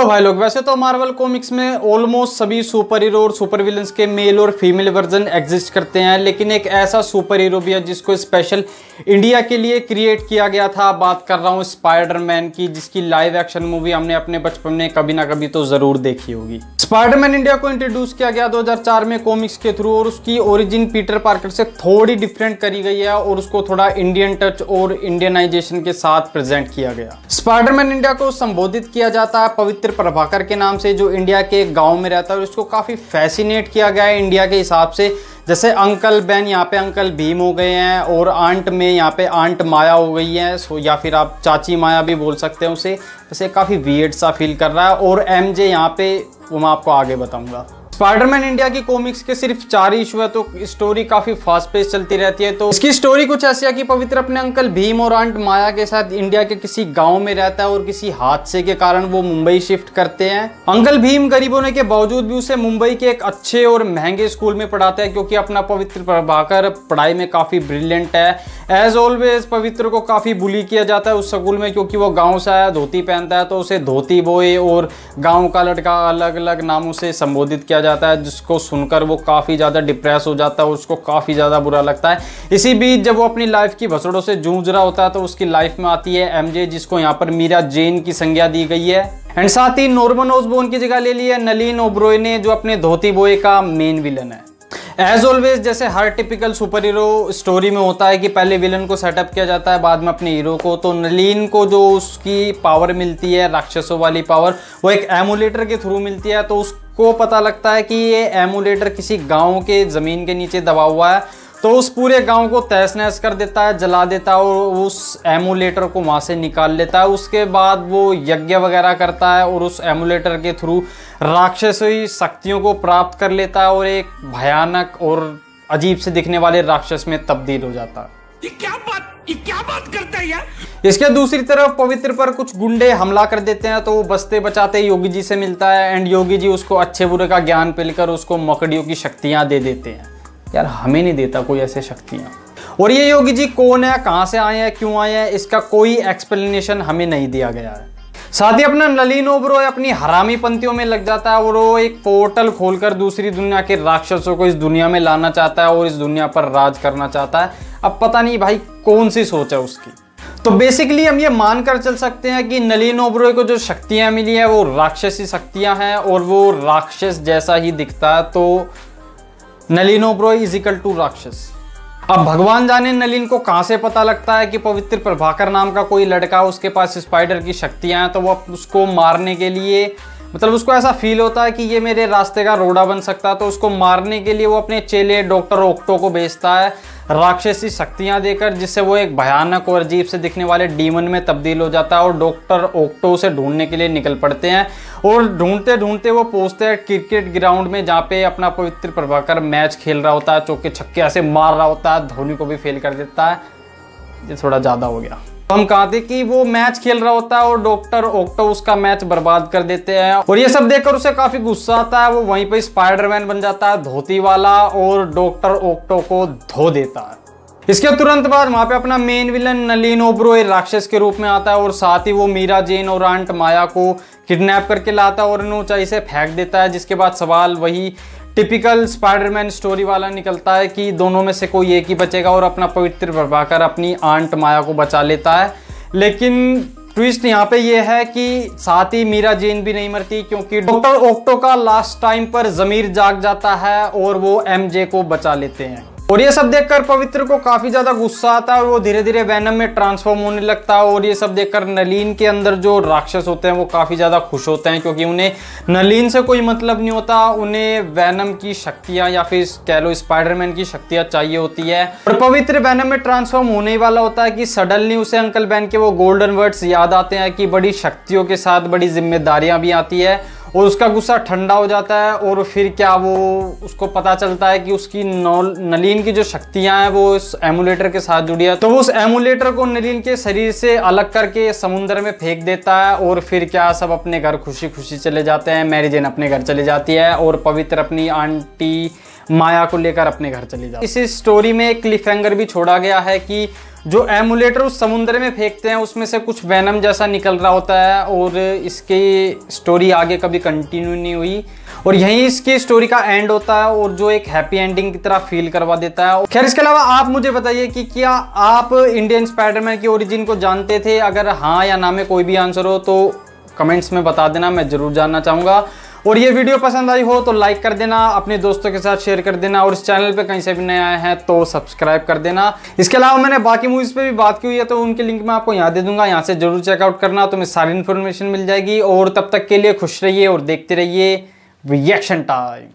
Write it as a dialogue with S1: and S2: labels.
S1: भाई लोग, वैसे तो मार्वल कॉमिक्स में ऑलमोस्ट सभी सुपर हीरो और सुपर विलन्स के मेल और फीमेल वर्जन एग्जिस्ट करते हैं, लेकिन एक ऐसा सुपर हीरो भी है जिसको स्पेशल इंडिया के लिए क्रिएट किया गया था। बात कर रहा हूँ स्पाइडरमैन की, जिसकी लाइव एक्शन मूवी हमने अपने बचपन में कभी ना कभी तो जरूर देखी होगी। स्पाइडरमैन इंडिया को इंट्रोड्यूस किया गया 2004 में कॉमिक्स के थ्रू, और उसकी ओरिजिन पीटर पार्कर से थोड़ी डिफरेंट करी गई है और उसको थोड़ा इंडियन टच और इंडियनाइजेशन के साथ प्रेजेंट किया गया। स्पाइडरमैन इंडिया को संबोधित किया जाता है पवित्र प्रभाकर के नाम से, जो इंडिया के गांव में रहता है, और इसको काफी फैसिनेट किया गया है इंडिया के हिसाब से। जैसे अंकल बेन यहाँ पे अंकल भीम हो गए हैं, और आंट में यहाँ पे आंट माया हो गई है, या फिर आप चाची माया भी बोल सकते हैं उसे। वैसे काफी वियर्ड सा फील कर रहा है। और एमजे यहाँ पे, वो मैं आपको आगे बताऊंगा। स्पाइडरमैन इंडिया की कॉमिक्स के सिर्फ 4 इशू है, तो स्टोरी काफी फास्ट पेस चलती रहती है। तो इसकी स्टोरी कुछ ऐसी है कि पवित्र अपने अंकल भीम और आंट माया के साथ इंडिया के किसी गांव में रहता है, और किसी हादसे के कारण वो मुंबई शिफ्ट करते हैं। अंकल भीम गरीब होने के बावजूद भी उसे मुंबई के एक अच्छे और महंगे स्कूल में पढ़ाते हैं, क्योंकि अपना पवित्र प्रभाकर पढ़ाई में काफी ब्रिलियंट है। एज ऑलवेज पवित्र को काफी बुली किया जाता है उस स्कूल में, क्योंकि वो गाँव से आया, धोती पहनता है, तो उसे धोती बॉय और गाँव का लड़का अलग अलग नामों से संबोधित किया जाता है, जिसको सुनकर वो काफ़ी ज़्यादा डिप्रेस हो जाता है और उसको काफ़ी ज़्यादा बुरा लगता है। इसी बीच जब वो अपनी लाइफ की भसड़ों से जूझ रहा होता है, तो उसकी लाइफ में आती है एमजे, जिसको यहाँ पर मीरा जेन की संज्ञा दी गई है। एंड साथ ही नॉर्मन ऑसबोर्न की जगह ले ली है नलिन ओब्रॉय ने, जो अपने धोती बॉय का मेन विलन है। एज ऑलवेज जैसे हर टिपिकल सुपर हीरो स्टोरी में होता है कि पहले विलन को सेटअप किया जाता है, बाद में अपने हीरो को। तो नलिन को जो उसकी पावर मिलती है, राक्षसों वाली पावर, वो एक एमुलेटर के थ्रू मिलती है। तो उसको पता लगता है कि ये एमुलेटर किसी गांव के जमीन के नीचे दबा हुआ है, तो उस पूरे गांव को तहस नहस कर देता है, जला देता है, और उस एमुलेटर को वहां से निकाल लेता है। उसके बाद वो यज्ञ वगैरह करता है और उस एमुलेटर के थ्रू राक्षसी शक्तियों को प्राप्त कर लेता है, और एक भयानक और अजीब से दिखने वाले राक्षस में तब्दील हो जाता है। ये क्या बात करता है यार। इसके दूसरी तरफ पवित्र पर कुछ गुंडे हमला कर देते हैं, तो वो बचते बचाते योगी जी से मिलता है, एंड योगी जी उसको अच्छे बुरे का ज्ञान पिलकर उसको मकड़ियों की शक्तियां दे देते हैं। यार हमें नहीं देता कोई ऐसे शक्तियां। और ये योगी जी कौन है, कहां से आए हैं, क्यों आए हैं, इसका कोई एक्सप्लेनेशन हमें नहीं दिया गया है। साथ ही अपना नलिन ओब्रॉय अपनी हरामी पंक्तियों में लग जाता है, और वो एक पोर्टल खोलकर दूसरी दुनिया के राक्षसों को इस दुनिया में लाना चाहता है और इस दुनिया पर राज करना चाहता है। अब पता नहीं भाई कौन सी सोच है उसकी। तो बेसिकली हम ये मानकर चल सकते हैं कि नलिन ओब्रॉय को जो शक्तियां मिली है वो राक्षसी शक्तियां हैं, और वो राक्षस जैसा ही दिखता है। तो Nalin Oberoi is equal to राक्षस। अब भगवान जाने नलिन को कहां से पता लगता है कि पवित्र प्रभाकर नाम का कोई लड़का, उसके पास स्पाइडर की शक्तियां हैं। तो वो उसको मारने के लिए, मतलब उसको ऐसा फील होता है कि ये मेरे रास्ते का रोड़ा बन सकता है, तो उसको मारने के लिए वो अपने चेले डॉक्टर ओक्टो को भेजता है राक्षसी शक्तियां देकर, जिससे वो एक भयानक और अजीब से दिखने वाले डीमन में तब्दील हो जाता है। और डॉक्टर ओक्टो उसे ढूंढने के लिए निकल पड़ते हैं, और ढूंढते ढूंढते वो पहुंचते हैं क्रिकेट ग्राउंड में, जहाँ पे अपना पवित्र प्रभाकर मैच खेल रहा होता है, चौके छक्के ऐसे मार रहा होता है, धोनी को भी फेल कर देता है। ये थोड़ा ज़्यादा हो गया। हम कहा थे कि वो मैच खेल रहा होता है और डॉक्टर ओक्टो उसका मैच बर्बाद कर देते हैं, और ये सब देखकर उसे काफी गुस्सा आता है। वो वहीं पे स्पाइडरमैन बन जाता है धोती वाला, और डॉक्टर ओक्टो को धो देता है। इसके तुरंत बाद वहां पे अपना मेन विलन नलिन ओब्रॉय राक्षस के रूप में आता है, और साथ ही वो मीरा जेन और आंट माया को किडनैप करके लाता है और उन्हें ऊंचाई से फेंक देता है। जिसके बाद सवाल वही टिपिकल स्पाइडरमैन स्टोरी वाला निकलता है कि दोनों में से कोई एक ही बचेगा, और अपना पवित्र प्रभाकर अपनी आंट माया को बचा लेता है। लेकिन ट्विस्ट यहाँ पे ये है कि साथ ही मीरा जेन भी नहीं मरती, क्योंकि डॉक्टर ओक्टो का लास्ट टाइम पर जमीर जाग जाता है और वो एमजे को बचा लेते हैं। और ये सब देखकर पवित्र को काफी ज्यादा गुस्सा आता है, और वो धीरे धीरे वैनम में ट्रांसफॉर्म होने लगता है। और ये सब देखकर नलिन के अंदर जो राक्षस होते हैं वो काफी ज्यादा खुश होते हैं, क्योंकि उन्हें नलिन से कोई मतलब नहीं होता, उन्हें वैनम की शक्तियां या फिर कह लो स्पाइडरमैन की शक्तियां चाहिए होती है। और पवित्र वैनम में ट्रांसफॉर्म होने ही वाला होता है कि सडनली उसे अंकल बेन के वो गोल्डन वर्ड्स याद आते हैं कि बड़ी शक्तियों के साथ बड़ी जिम्मेदारियां भी आती है, और उसका गुस्सा ठंडा हो जाता है। और फिर क्या, वो उसको पता चलता है कि उसकी नलिन की जो शक्तियां हैं वो इस एमुलेटर के साथ जुड़ी है। तो वो उस एमुलेटर को नलिन के शरीर से अलग करके समुद्र में फेंक देता है, और फिर क्या, सब अपने घर खुशी खुशी चले जाते हैं। मैरी जेन अपने घर चले जाती है, और पवित्र अपनी आंटी माया को लेकर अपने घर चली जाती है। इस स्टोरी में एक क्लिफहैंगर भी छोड़ा गया है कि जो एमुलेटर उस समुद्र में फेंकते हैं उसमें से कुछ वेनम जैसा निकल रहा होता है और इसकी स्टोरी आगे कभी कंटिन्यू नहीं हुई और यहीं इसकी स्टोरी का एंड होता है और जो एक हैप्पी एंडिंग की तरह फील करवा देता है। खैर इसके अलावा आप मुझे बताइए कि क्या आप इंडियन स्पाइडरमैन की ओरिजिन को जानते थे? अगर हाँ या ना में कोई भी आंसर हो तो कमेंट्स में बता देना, मैं जरूर जानना चाहूँगा। और ये वीडियो पसंद आई हो तो लाइक कर देना, अपने दोस्तों के साथ शेयर कर देना और इस चैनल पे कहीं से भी नए आए हैं तो सब्सक्राइब कर देना। इसके अलावा मैंने बाकी मूवीज़ पे भी बात की हुई है तो उनके लिंक मैं आपको यहाँ दे दूंगा, यहाँ से जरूर चेकआउट करना, तुम्हें सारी इन्फॉर्मेशन मिल जाएगी। और तब तक के लिए खुश रहिए और देखते रहिए रिएक्शन टाइम।